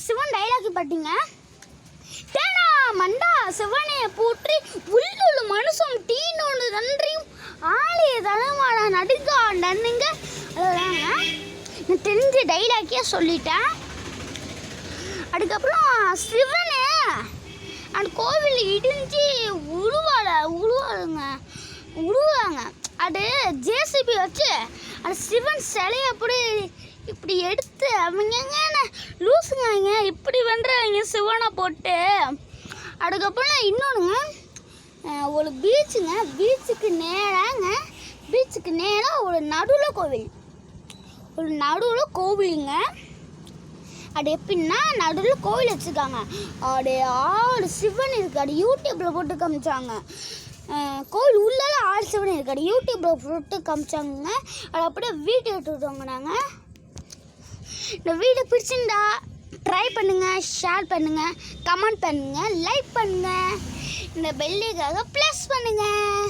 Sivan dialogue பார்த்தீங்க. தேனா மண்டா சிவனே போற்றி உள்ளுள்ள மனுஷம் தீனோடு நன்றியும் ஆலய தனமான நடுங்கா நன்னுங்க. அதுதாங்க நான் தெரிஞ்ச டைலாக்கே சொல்லிட்டேன். அதுக்கப்புறம் சிவனே அந்த கோவில் இடிஞ்சு உருவாங்க. அது ஜேசிபி வச்சு அந்த சிவன் சிலையை இப்படி எடுத்து அவங்க லூசுங்க இப்படி பண்ணுறாங்க சிவனை போட்டு. அதுக்கப்புறம் இன்னொன்றுங்க, ஒரு பீச்சுக்கு நேராக ஒரு நடுவில் கோவிலுங்க. அது எப்படின்னா நடுவில் கோவில் வச்சுருக்காங்க. அது 6 சிவன் இருக்குது. அது யூடியூப்பில் போட்டு காமிச்சாங்க. கோவில் உள்ளே 6 சிவன் இருக்குது. அது யூடியூப்பில் போட்டு காமிச்சாங்க. அது அப்படியே வீடியோ எடுத்துக்கிட்டோங்க. நாங்கள் இந்த வீடியோ பிடிச்சிருந்தா ட்ரை பண்ணுங்கள், ஷேர் பண்ணுங்கள், கமெண்ட் பண்ணுங்கள், லைக் பண்ணுங்கள், இந்த பெல்லுக்காக ப்ளஸ் பண்ணுங்கள்.